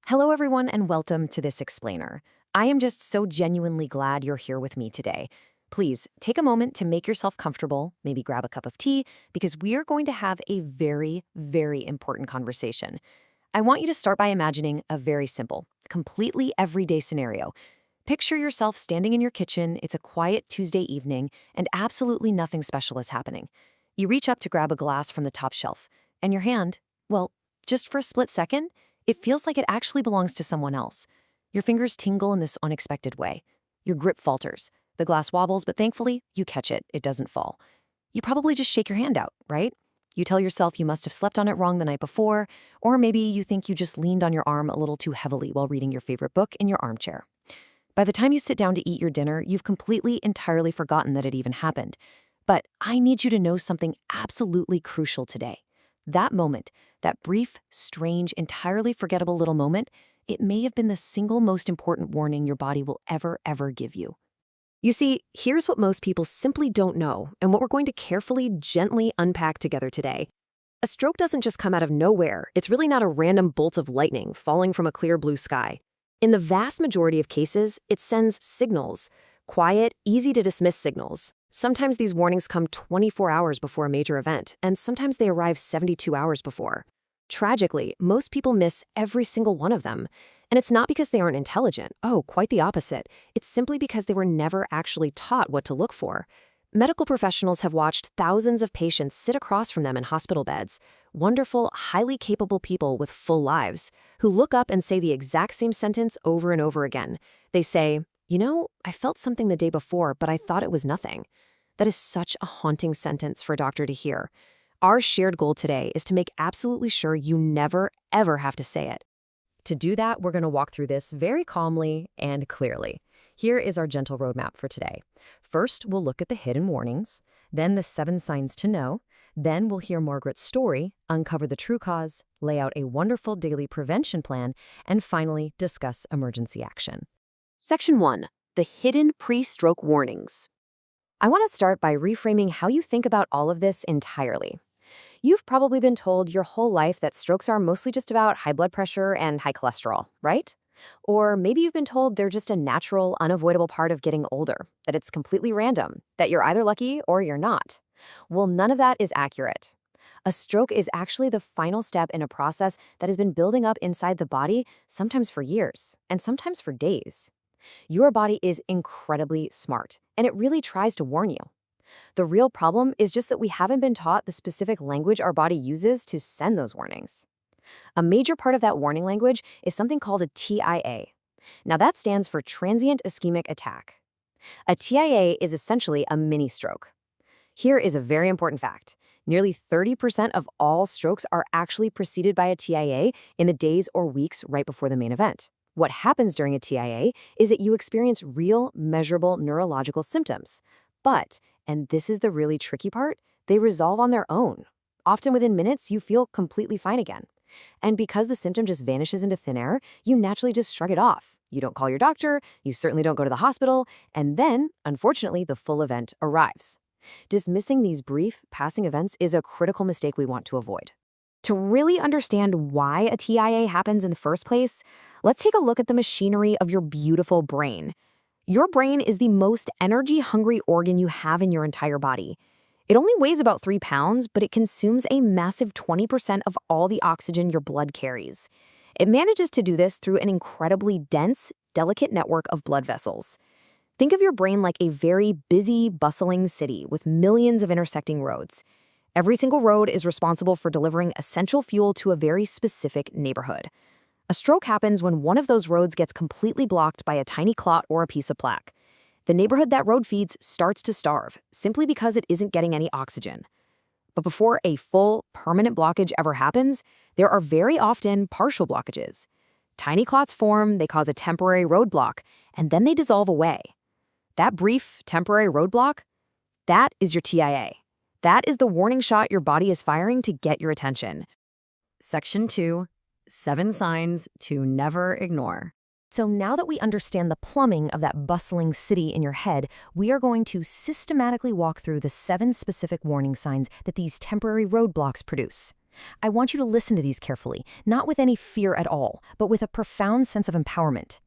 Hello, everyone, and welcome to this explainer. I am just so genuinely glad you're here with me today. Please take a moment to make yourself comfortable, maybe grab a cup of tea, because we are going to have a very, very important conversation. I want you to start by imagining a very simple, completely everyday scenario. Picture yourself standing in your kitchen, it's a quiet Tuesday evening, and absolutely nothing special is happening. You reach up to grab a glass from the top shelf, and your hand, well, just for a split second, it feels like it actually belongs to someone else. Your fingers tingle in this unexpected way. Your grip falters. The glass wobbles, but thankfully, you catch it. It doesn't fall. You probably just shake your hand out, right? You tell yourself you must have slept on it wrong the night before, or maybe you think you just leaned on your arm a little too heavily while reading your favorite book in your armchair. By the time you sit down to eat your dinner, you've completely, entirely forgotten that it even happened. But I need you to know something absolutely crucial today. That moment, that brief, strange, entirely forgettable little moment, it may have been the single most important warning your body will ever give you. You see, here's what most people simply don't know, and what we're going to carefully, gently unpack together today. A stroke doesn't just come out of nowhere. It's really not a random bolt of lightning falling from a clear blue sky. In the vast majority of cases, it sends signals, quiet, easy-to-dismiss signals. Sometimes these warnings come 24 hours before a major event, and sometimes they arrive 72 hours before. Tragically, most people miss every single one of them. And it's not because they aren't intelligent. Oh, quite the opposite. It's simply because they were never actually taught what to look for. Medical professionals have watched thousands of patients sit across from them in hospital beds. Wonderful, highly capable people with full lives, who look up and say the exact same sentence over and over again. They say, I felt something the day before, but I thought it was nothing. That is such a haunting sentence for a doctor to hear. Our shared goal today is to make absolutely sure you never, ever have to say it. To do that, we're going to walk through this very calmly and clearly. Here is our gentle roadmap for today. First, we'll look at the hidden warnings, then the 7 signs to know, then we'll hear Margaret's story, uncover the true cause, lay out a wonderful daily prevention plan, and finally discuss emergency action. Section 1. The hidden pre-stroke warnings. I want to start by reframing how you think about all of this entirely. You've probably been told your whole life that strokes are mostly just about high blood pressure and high cholesterol, right? Or maybe you've been told they're just a natural, unavoidable part of getting older, that it's completely random, that you're either lucky or you're not. Well, none of that is accurate. A stroke is actually the final step in a process that has been building up inside the body, sometimes for years, and sometimes for days. Your body is incredibly smart, and it really tries to warn you. The real problem is just that we haven't been taught the specific language our body uses to send those warnings. A major part of that warning language is something called a TIA. Now that stands for transient ischemic attack. A TIA is essentially a mini stroke. Here is a very important fact. Nearly 30% of all strokes are actually preceded by a TIA in the days or weeks right before the main event. What happens during a TIA is that you experience real, measurable neurological symptoms. But, and this is the really tricky part, they resolve on their own. Often within minutes, you feel completely fine again. And because the symptom just vanishes into thin air, you naturally just shrug it off. You don't call your doctor, you certainly don't go to the hospital, and then, unfortunately, the full event arrives. Dismissing these brief, passing events is a critical mistake we want to avoid. To really understand why a TIA happens in the first place, let's take a look at the machinery of your beautiful brain. Your brain is the most energy-hungry organ you have in your entire body. It only weighs about 3 pounds, but it consumes a massive 20% of all the oxygen your blood carries. It manages to do this through an incredibly dense, delicate network of blood vessels. Think of your brain like a very busy, bustling city with millions of intersecting roads. Every single road is responsible for delivering essential fuel to a very specific neighborhood. A stroke happens when one of those roads gets completely blocked by a tiny clot or a piece of plaque. The neighborhood that road feeds starts to starve, simply because it isn't getting any oxygen. But before a full, permanent blockage ever happens, there are very often partial blockages. Tiny clots form, they cause a temporary roadblock, and then they dissolve away. That brief, temporary roadblock, that is your TIA. That is the warning shot your body is firing to get your attention. Section 2. 7 signs to never ignore. So now that we understand the plumbing of that bustling city in your head, we are going to systematically walk through the 7 specific warning signs that these temporary roadblocks produce. I want you to listen to these carefully, not with any fear at all, but with a profound sense of empowerment.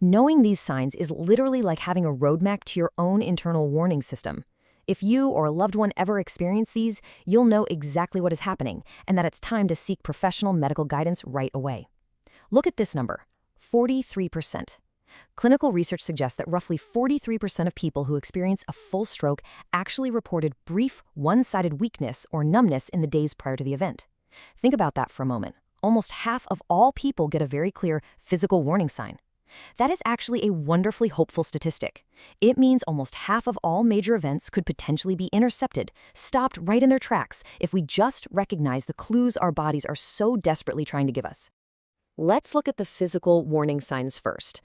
Knowing these signs is literally like having a roadmap to your own internal warning system. If you or a loved one ever experience these, you'll know exactly what is happening and that it's time to seek professional medical guidance right away. Look at this number, 43%. Clinical research suggests that roughly 43% of people who experience a full stroke actually reported brief, one-sided weakness or numbness in the days prior to the event. Think about that for a moment. Almost half of all people get a very clear physical warning sign. That is actually a wonderfully hopeful statistic. It means almost half of all major events could potentially be intercepted, stopped right in their tracks, if we just recognize the clues our bodies are so desperately trying to give us. Let's look at the physical warning signs first.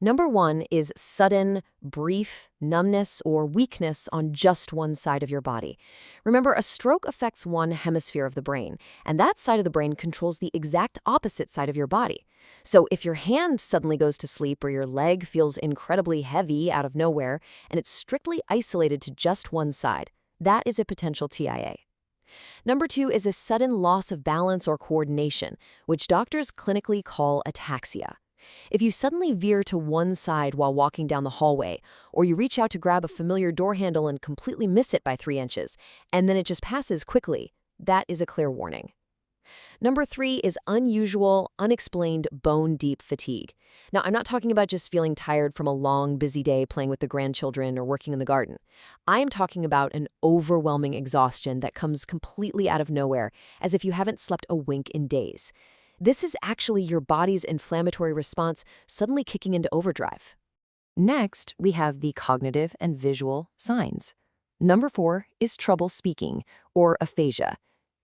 Number 1 is sudden, brief numbness or weakness on just one side of your body. Remember, a stroke affects one hemisphere of the brain, and that side of the brain controls the exact opposite side of your body. So if your hand suddenly goes to sleep or your leg feels incredibly heavy out of nowhere, and it's strictly isolated to just one side, that is a potential TIA. Number 2 is a sudden loss of balance or coordination, which doctors clinically call ataxia. If you suddenly veer to one side while walking down the hallway, or you reach out to grab a familiar door handle and completely miss it by 3 inches, and then it just passes quickly, that is a clear warning. Number 3 is unusual, unexplained bone-deep fatigue. Now, I'm not talking about just feeling tired from a long, busy day playing with the grandchildren or working in the garden. I am talking about an overwhelming exhaustion that comes completely out of nowhere, as if you haven't slept a wink in days. This is actually your body's inflammatory response suddenly kicking into overdrive. Next, we have the cognitive and visual signs. Number 4 is trouble speaking, or aphasia.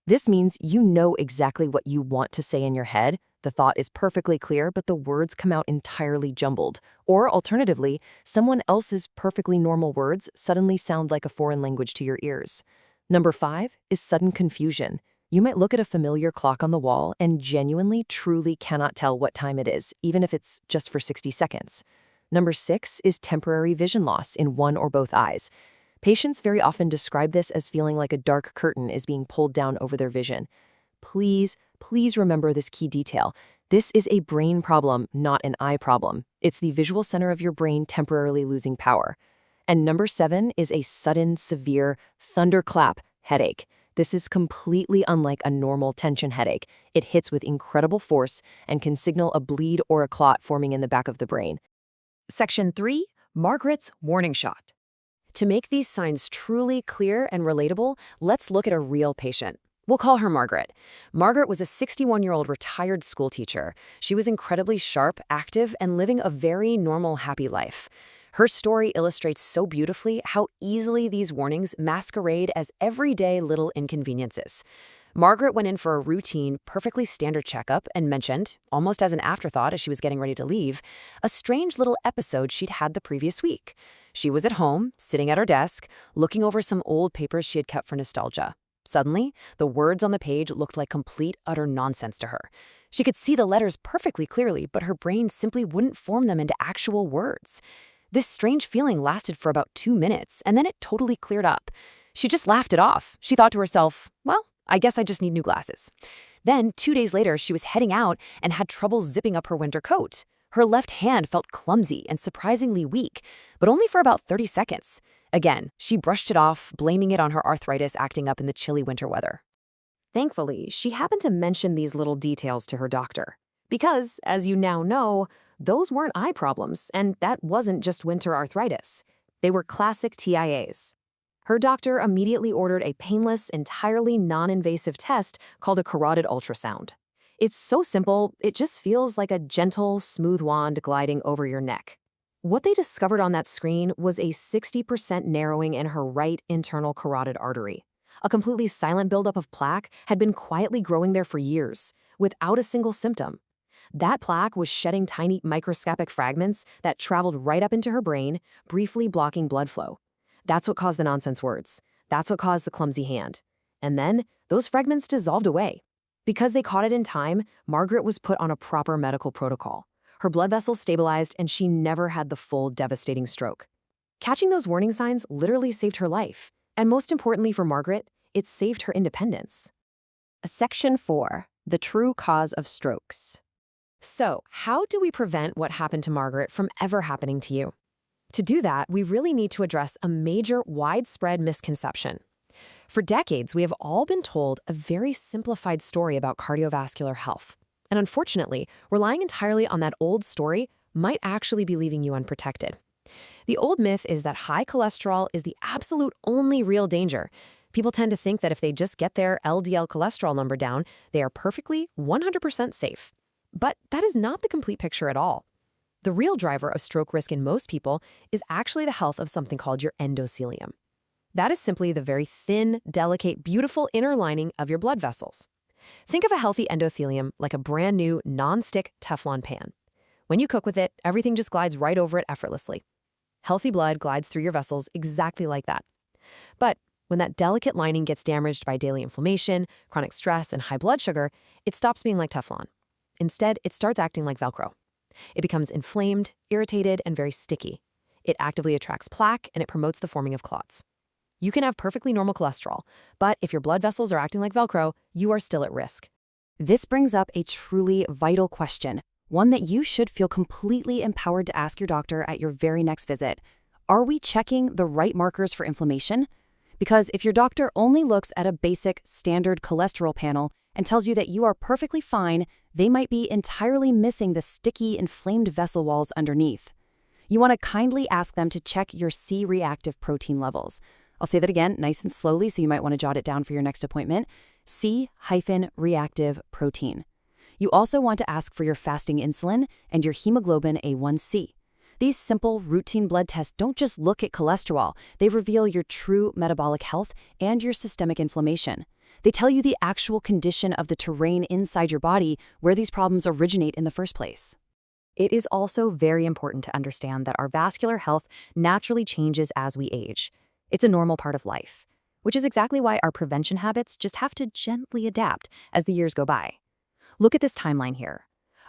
This means you know exactly what you want to say in your head. The thought is perfectly clear, but the words come out entirely jumbled. Or alternatively, someone else's perfectly normal words suddenly sound like a foreign language to your ears. Number 5 is sudden confusion. You might look at a familiar clock on the wall and genuinely, truly cannot tell what time it is, even if it's just for 60 seconds. Number 6 is temporary vision loss in one or both eyes. Patients very often describe this as feeling like a dark curtain is being pulled down over their vision. Please, please remember this key detail. This is a brain problem, not an eye problem. It's the visual center of your brain temporarily losing power. And number 7 is a sudden, severe, thunderclap headache. This is completely unlike a normal tension headache. It hits with incredible force and can signal a bleed or a clot forming in the back of the brain. Section 3, Margaret's warning shot. To make these signs truly clear and relatable, let's look at a real patient. We'll call her Margaret. Margaret was a 61-year-old retired school teacher. She was incredibly sharp, active, and living a very normal, happy life. Her story illustrates so beautifully how easily these warnings masquerade as everyday little inconveniences. Margaret went in for a routine, perfectly standard checkup and mentioned, almost as an afterthought as she was getting ready to leave, a strange little episode she'd had the previous week. She was at home, sitting at her desk, looking over some old papers she had kept for nostalgia. Suddenly, the words on the page looked like complete, utter nonsense to her. She could see the letters perfectly clearly, but her brain simply wouldn't form them into actual words. This strange feeling lasted for about 2 minutes, and then it totally cleared up. She just laughed it off. She thought to herself, well, I guess I just need new glasses. Then, 2 days later, she was heading out and had trouble zipping up her winter coat. Her left hand felt clumsy and surprisingly weak, but only for about 30 seconds. Again, she brushed it off, blaming it on her arthritis acting up in the chilly winter weather. Thankfully, she happened to mention these little details to her doctor. Because, as you now know, those weren't eye problems, and that wasn't just winter arthritis. They were classic TIAs. Her doctor immediately ordered a painless, entirely non-invasive test called a carotid ultrasound. It's so simple, it just feels like a gentle, smooth wand gliding over your neck. What they discovered on that screen was a 60% narrowing in her right internal carotid artery. A completely silent buildup of plaque had been quietly growing there for years, without a single symptom. That plaque was shedding tiny microscopic fragments that traveled right up into her brain, briefly blocking blood flow. That's what caused the nonsense words. That's what caused the clumsy hand. And then, those fragments dissolved away. Because they caught it in time, Margaret was put on a proper medical protocol. Her blood vessels stabilized, and she never had the full, devastating stroke. Catching those warning signs literally saved her life. And most importantly for Margaret, it saved her independence. Section 4. The true cause of strokes. So, how do we prevent what happened to Margaret from ever happening to you? To do that, we really need to address a major, widespread misconception. For decades, we have all been told a very simplified story about cardiovascular health. And unfortunately, relying entirely on that old story might actually be leaving you unprotected. The old myth is that high cholesterol is the absolute only real danger. People tend to think that if they just get their LDL cholesterol number down, they are perfectly 100% safe. But that is not the complete picture at all. The real driver of stroke risk in most people is actually the health of something called your endothelium. That is simply the very thin, delicate, beautiful inner lining of your blood vessels. Think of a healthy endothelium like a brand new, non-stick Teflon pan. When you cook with it, everything just glides right over it effortlessly. Healthy blood glides through your vessels exactly like that. But when that delicate lining gets damaged by daily inflammation, chronic stress, and high blood sugar, it stops being like Teflon. Instead, it starts acting like Velcro. It becomes inflamed, irritated, and very sticky. It actively attracts plaque, and it promotes the forming of clots. You can have perfectly normal cholesterol, but if your blood vessels are acting like Velcro, you are still at risk. This brings up a truly vital question, one that you should feel completely empowered to ask your doctor at your very next visit. Are we checking the right markers for inflammation? Because if your doctor only looks at a basic, standard cholesterol panel and tells you that you are perfectly fine, they might be entirely missing the sticky, inflamed vessel walls underneath. You want to kindly ask them to check your C-reactive protein levels. I'll say that again, nice and slowly, so you might want to jot it down for your next appointment. C-reactive protein. You also want to ask for your fasting insulin and your hemoglobin A1C. These simple, routine blood tests don't just look at cholesterol, they reveal your true metabolic health and your systemic inflammation. They tell you the actual condition of the terrain inside your body where these problems originate in the first place. It is also very important to understand that our vascular health naturally changes as we age. It's a normal part of life, which is exactly why our prevention habits just have to gently adapt as the years go by. Look at this timeline here.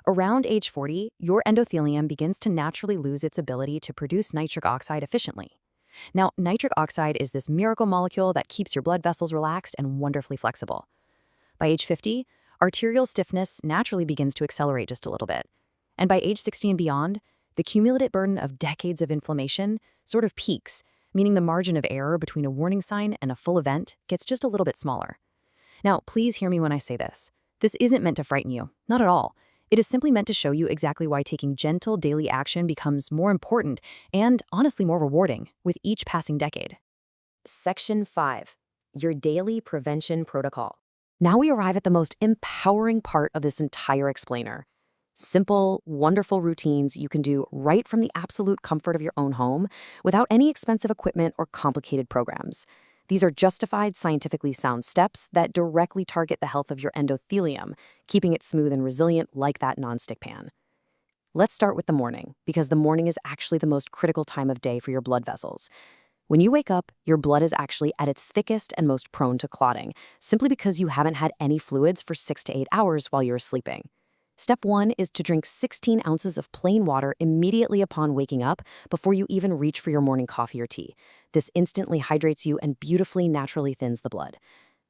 Around age 40, your endothelium begins to naturally lose its ability to produce nitric oxide efficiently. Now, nitric oxide is this miracle molecule that keeps your blood vessels relaxed and wonderfully flexible. By age 50, arterial stiffness naturally begins to accelerate just a little bit. And by age 60 and beyond, the cumulative burden of decades of inflammation sort of peaks, meaning the margin of error between a warning sign and a full event gets just a little bit smaller. Now, please hear me when I say this. This isn't meant to frighten you, not at all. It is simply meant to show you exactly why taking gentle daily action becomes more important and, honestly, more rewarding with each passing decade. Section 5. Your daily prevention protocol. Now we arrive at the most empowering part of this entire explainer. Simple, wonderful routines you can do right from the absolute comfort of your own home without any expensive equipment or complicated programs. These are justified, scientifically sound steps that directly target the health of your endothelium, keeping it smooth and resilient like that nonstick pan. Let's start with the morning, because the morning is actually the most critical time of day for your blood vessels. When you wake up, your blood is actually at its thickest and most prone to clotting, simply because you haven't had any fluids for 6 to 8 hours while you're sleeping. Step 1 is to drink 16 ounces of plain water immediately upon waking up before you even reach for your morning coffee or tea. This instantly hydrates you and beautifully naturally thins the blood.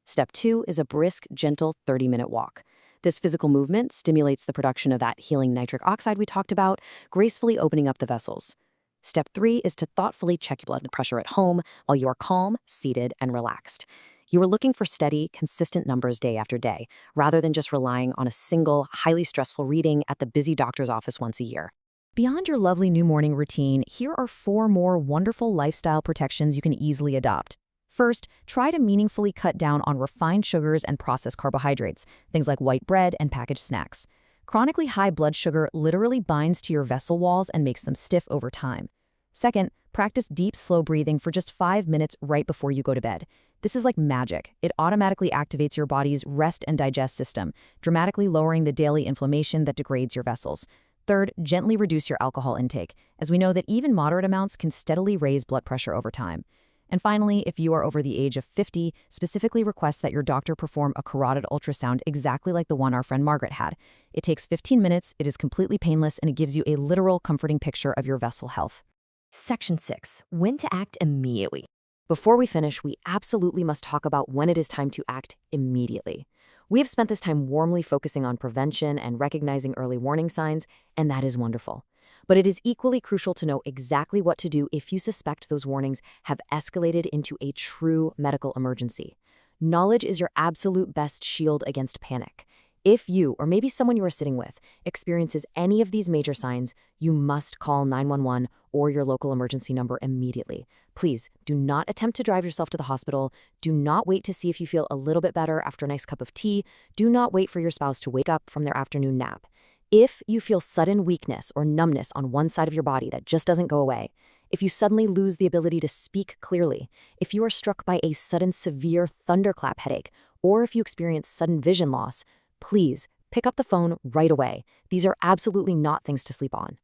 Step 2 is a brisk, gentle 30-minute walk. This physical movement stimulates the production of that healing nitric oxide we talked about, gracefully opening up the vessels. Step 3 is to thoughtfully check your blood pressure at home while you are calm, seated, and relaxed. You are looking for steady, consistent numbers day after day, rather than just relying on a single, highly stressful reading at the busy doctor's office once a year. Beyond your lovely new morning routine, here are 4 more wonderful lifestyle protections you can easily adopt. First, try to meaningfully cut down on refined sugars and processed carbohydrates, things like white bread and packaged snacks. Chronically high blood sugar literally binds to your vessel walls and makes them stiff over time. Second, practice deep, slow breathing for just 5 minutes right before you go to bed. This is like magic. It automatically activates your body's rest and digest system, dramatically lowering the daily inflammation that degrades your vessels. Third, gently reduce your alcohol intake, as we know that even moderate amounts can steadily raise blood pressure over time. And finally, if you are over the age of 50, specifically request that your doctor perform a carotid ultrasound exactly like the one our friend Margaret had. It takes 15 minutes, it is completely painless, and it gives you a literal, comforting picture of your vessel health. Section 6. When to act immediately. Before we finish, we absolutely must talk about when it is time to act immediately. We have spent this time warmly focusing on prevention and recognizing early warning signs, and that is wonderful. But it is equally crucial to know exactly what to do if you suspect those warnings have escalated into a true medical emergency. Knowledge is your absolute best shield against panic. If you, or maybe someone you are sitting with, experiences any of these major signs, you must call 911 or your local emergency number immediately. Please do not attempt to drive yourself to the hospital. Do not wait to see if you feel a little bit better after a nice cup of tea. Do not wait for your spouse to wake up from their afternoon nap. If you feel sudden weakness or numbness on one side of your body that just doesn't go away, if you suddenly lose the ability to speak clearly, if you are struck by a sudden severe thunderclap headache, or if you experience sudden vision loss, please pick up the phone right away. These are absolutely not things to sleep on.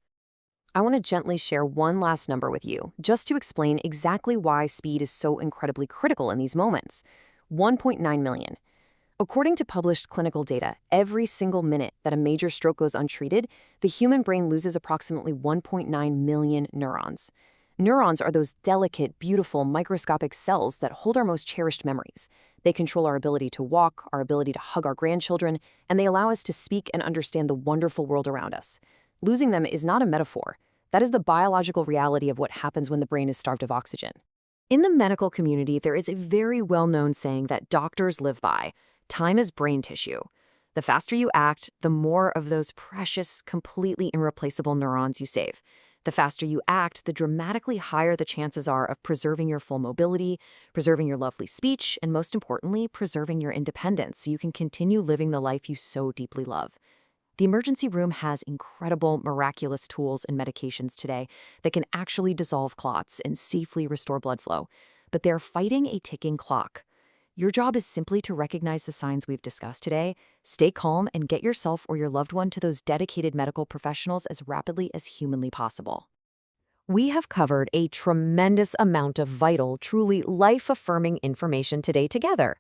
I want to gently share one last number with you, just to explain exactly why speed is so incredibly critical in these moments. 1.9 million. According to published clinical data, every single minute that a major stroke goes untreated, the human brain loses approximately 1.9 million neurons. Neurons are those delicate, beautiful, microscopic cells that hold our most cherished memories. They control our ability to walk, our ability to hug our grandchildren, and they allow us to speak and understand the wonderful world around us. Losing them is not a metaphor. That is the biological reality of what happens when the brain is starved of oxygen. In the medical community, there is a very well-known saying that doctors live by: time is brain tissue. The faster you act, the more of those precious, completely irreplaceable neurons you save. The faster you act, the dramatically higher the chances are of preserving your full mobility, preserving your lovely speech, and most importantly, preserving your independence so you can continue living the life you so deeply love. The emergency room has incredible, miraculous tools and medications today that can actually dissolve clots and safely restore blood flow, but they're fighting a ticking clock. Your job is simply to recognize the signs we've discussed today, stay calm, and get yourself or your loved one to those dedicated medical professionals as rapidly as humanly possible. We have covered a tremendous amount of vital, truly life-affirming information today together.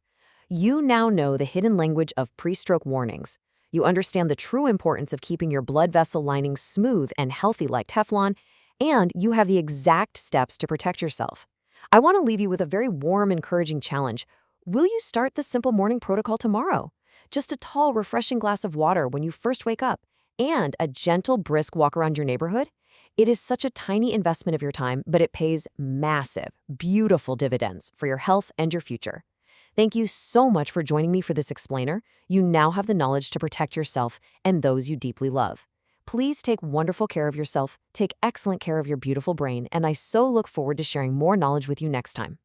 You now know the hidden language of pre-stroke warnings. You understand the true importance of keeping your blood vessel lining smooth and healthy like Teflon, and you have the exact steps to protect yourself. I want to leave you with a very warm, encouraging challenge. Will you start the simple morning protocol tomorrow? Just a tall, refreshing glass of water when you first wake up, and a gentle, brisk walk around your neighborhood. It is such a tiny investment of your time, but it pays massive, beautiful dividends for your health and your future. Thank you so much for joining me for this explainer. You now have the knowledge to protect yourself and those you deeply love. Please take wonderful care of yourself, take excellent care of your beautiful brain, and I so look forward to sharing more knowledge with you next time.